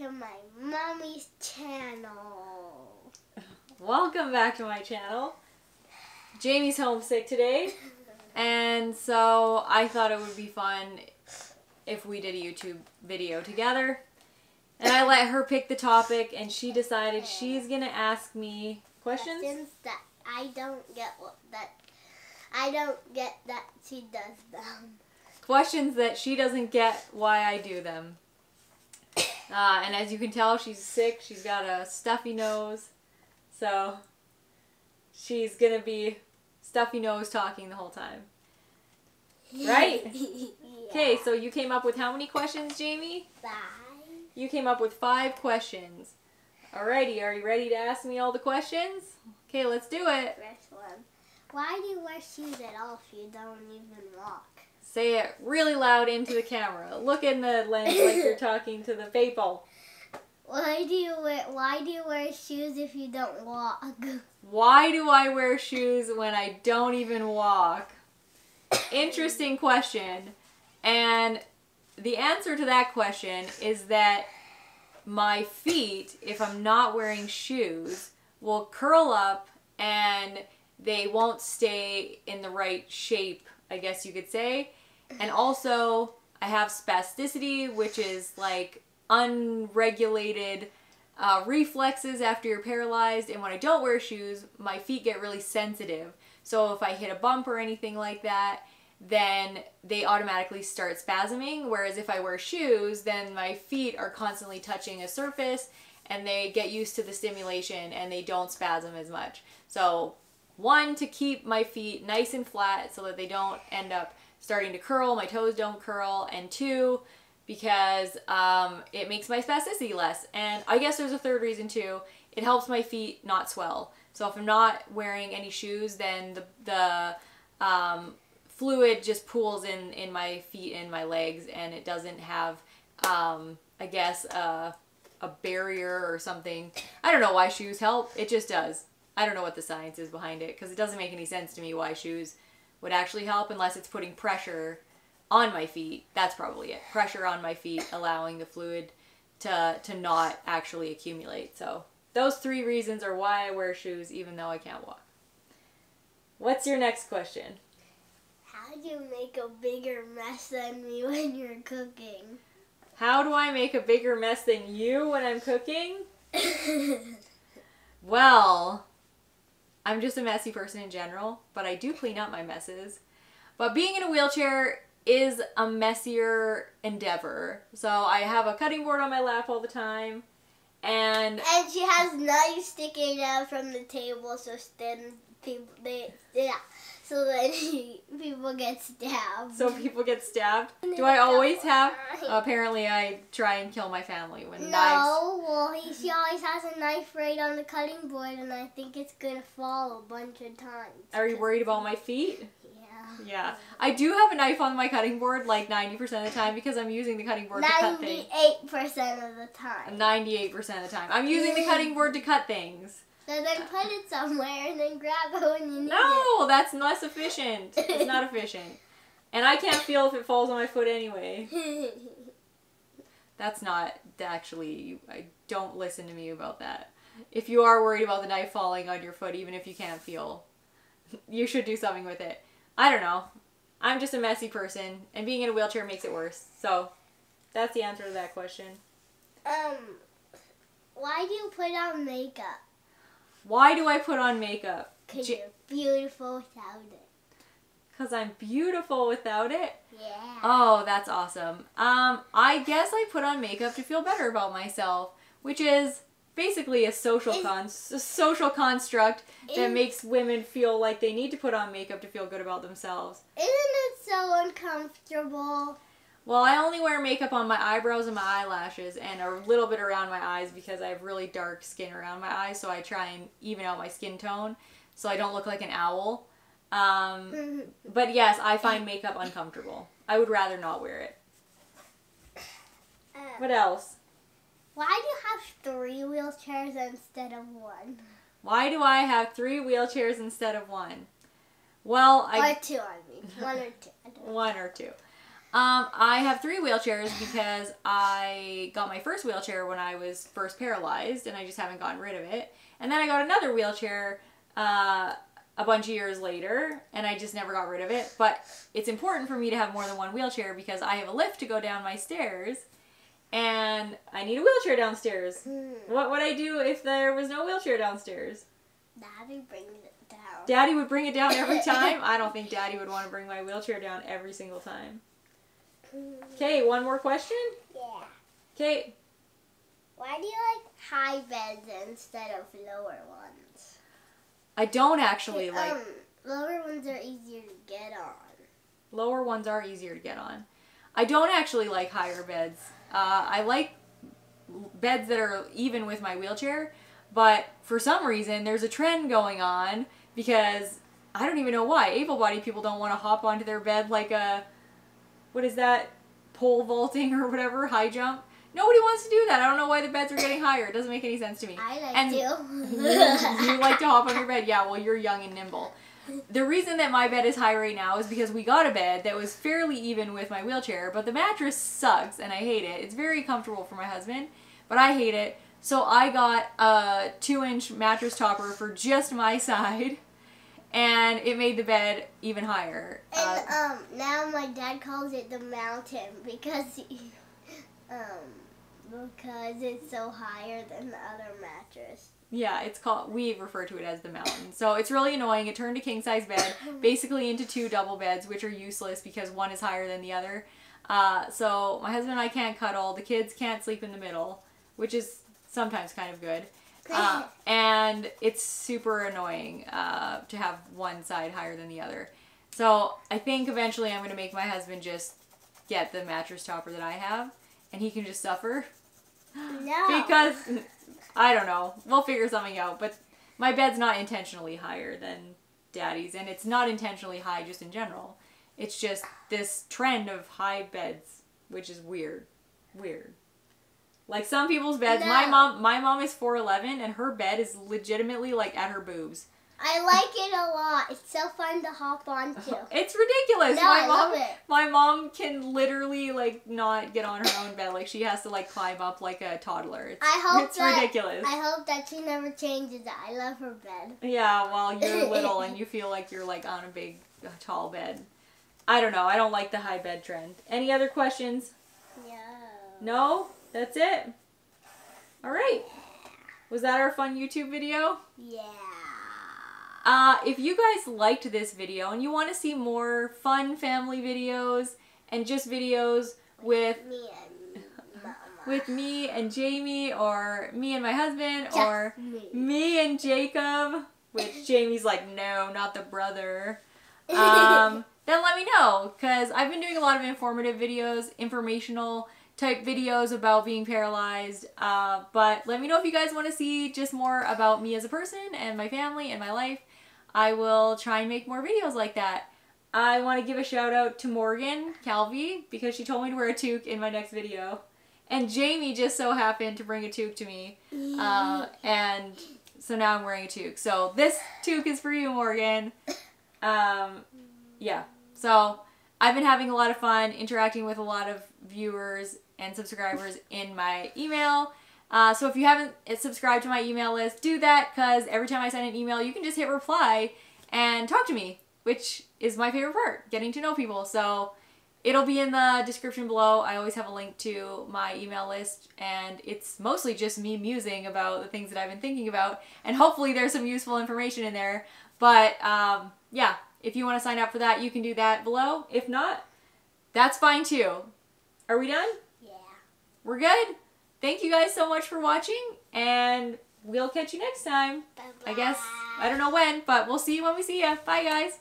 to my mommy's channel. Welcome back to my channel. Jamie's homesick today, and so I thought it would be fun if we did a YouTube video together. And I let her pick the topic, and she decided she's gonna ask me questions that I don't get I don't get that she does them. Questions that she doesn't get why I do them. And as you can tell, she's sick. She's got a stuffy nose. So she's going to be stuffy nose talking the whole time. Right? Yeah. Okay, so you came up with how many questions, Jamie? 5. You came up with 5 questions. Alrighty, are you ready to ask me all the questions? Okay, let's do it. First one. Why do you wear shoes at all if you don't even walk? Say it really loud into the camera. Look in the lens like you're talking to the people. Why do you wear shoes if you don't walk? Why do I wear shoes when I don't even walk? Interesting question. And the answer to that question is that my feet, if I'm not wearing shoes, will curl up and they won't stay in the right shape, I guess you could say. And also, I have spasticity, which is like unregulated reflexes after you're paralyzed. And when I don't wear shoes, my feet get really sensitive. So if I hit a bump or anything like that, then they automatically start spasming. Whereas if I wear shoes, then my feet are constantly touching a surface and they get used to the stimulation and they don't spasm as much. So 1, to keep my feet nice and flat so that they don't end up starting to curl, my toes don't curl, and 2, because it makes my spasticity less. And I guess there's a third reason too. It helps my feet not swell. So if I'm not wearing any shoes, then the fluid just pools in my feet and my legs, and it doesn't have, I guess, a barrier or something. I don't know why shoes help. It just does. I don't know what the science is behind it, because it doesn't make any sense to me why shoes would actually help unless it's putting pressure on my feet. That's probably it. Pressure on my feet, allowing the fluid to not actually accumulate. So those 3 reasons are why I wear shoes even though I can't walk. What's your next question? How do you make a bigger mess than me when you're cooking? How do I make a bigger mess than you when I'm cooking? Well, I'm just a messy person in general, but I do clean up my messes. But being in a wheelchair is a messier endeavor. So I have a cutting board on my lap all the time, and she has knives sticking out from the table, so then people get stabbed. So people get stabbed. Do I always have? Apparently, I try and kill my family when knives. No, well, she always has a knife right on the cutting board, and I think it's gonna fall a bunch of times. Are you worried about my feet? Yeah. Yeah. I do have a knife on my cutting board like 90% of the time because I'm using the cutting board to cut things. 98% of the time. 98% of the time. I'm using the cutting board to cut things. So then put it somewhere and then grab it when you need it. No, that's less efficient. It's not efficient. And I can't feel if it falls on my foot anyway. That's not actually, don't listen to me about that. If you are worried about the knife falling on your foot, even if you can't feel, you should do something with it. I don't know. I'm just a messy person, and being in a wheelchair makes it worse. So, that's the answer to that question. Why do you put on makeup? Why do I put on makeup? Because you're beautiful without it. Because I'm beautiful without it? Yeah. Oh, that's awesome. I guess I put on makeup to feel better about myself, which is basically a social construct that makes women feel like they need to put on makeup to feel good about themselves. Isn't it so uncomfortable? Well, I only wear makeup on my eyebrows and my eyelashes and a little bit around my eyes because I have really dark skin around my eyes, so I try and even out my skin tone so I don't look like an owl. But yes, I find makeup uncomfortable. I would rather not wear it. What else? Why do you have 3 wheelchairs instead of 1? Why do I have 3 wheelchairs instead of 1? Well, Or 2, I mean. 1 or 2. 1 or 2. I have 3 wheelchairs because I got my first wheelchair when I was first paralyzed, and I just haven't gotten rid of it. And then I got another wheelchair a bunch of years later, and I just never got rid of it. But it's important for me to have more than one wheelchair because I have a lift to go down my stairs, and I need a wheelchair downstairs. What would I do if there was no wheelchair downstairs? Daddy brings it down. Daddy would bring it down every time? I don't think Daddy would want to bring my wheelchair down every single time. Okay, one more question? Yeah. Okay. Why do you like high beds instead of lower ones? I don't actually like... Lower ones are easier to get on. Lower ones are easier to get on. I don't actually like higher beds. I like beds that are even with my wheelchair, but for some reason there's a trend going on because I don't even know why. Able-bodied people don't want to hop onto their bed like a... What is that? Pole vaulting or whatever? High jump? Nobody wants to do that. I don't know why the beds are getting higher. It doesn't make any sense to me. I like to. You like to hop on your bed? Yeah, well, you're young and nimble. The reason that my bed is high right now is because we got a bed that was fairly even with my wheelchair, but the mattress sucks and I hate it. It's very comfortable for my husband, but I hate it. So I got a 2-inch mattress topper for just my side, and it made the bed even higher. And now my dad calls it the mountain because it's so higher than the other mattress. Yeah, we refer to it as the mountain. So it's really annoying. It turned a king-size bed basically into 2 double beds, which are useless because one is higher than the other. So my husband and I can't cuddle. The kids can't sleep in the middle, which is sometimes kind of good. And it's super annoying to have one side higher than the other. So I think eventually I'm going to make my husband just get the mattress topper that I have, and he can just suffer. No. Because, I don't know, we'll figure something out, but my bed's not intentionally higher than Daddy's, and it's not intentionally high just in general. It's just this trend of high beds, which is weird. Weird. Like some people's beds, No. my mom is 4'11", and her bed is legitimately like at her boobs. I like it a lot. It's so fun to hop onto. It's ridiculous. No, I love it. My mom can literally like not get on her own bed. Like she has to like climb up like a toddler. It's ridiculous. I hope that she never changes it. I love her bed. Yeah, well, you're little and you feel like you're like on a big, tall bed. I don't know. I don't like the high bed trend. Any other questions? No. No? That's it? All right. Was that our fun YouTube video? Yeah. If you guys liked this video and you want to see more fun family videos and just videos with me and Jamie, or me and my husband, or me and Jacob, which Jamie's like, no, not the brother, then let me know, because I've been doing a lot of informative videos, informational type videos about being paralyzed, but let me know if you guys want to see just more about me as a person and my family and my life. I will try and make more videos like that. I want to give a shout out to Morgan Calvi because she told me to wear a toque in my next video. And Jamie just so happened to bring a toque to me. And so now I'm wearing a toque. So this toque is for you, Morgan. Yeah. So I've been having a lot of fun interacting with a lot of viewers and subscribers in my email. So if you haven't subscribed to my email list, do that, because every time I send an email, you can just hit reply and talk to me, which is my favorite part, getting to know people. So it'll be in the description below. I always have a link to my email list, and it's mostly just me musing about the things that I've been thinking about, and hopefully there's some useful information in there. But yeah, if you want to sign up for that, you can do that below. If not, that's fine too. Are we done? Yeah. We're good? Thank you guys so much for watching, and we'll catch you next time. Bye-bye. I guess. I don't know when, but we'll see you when we see you. Bye, guys.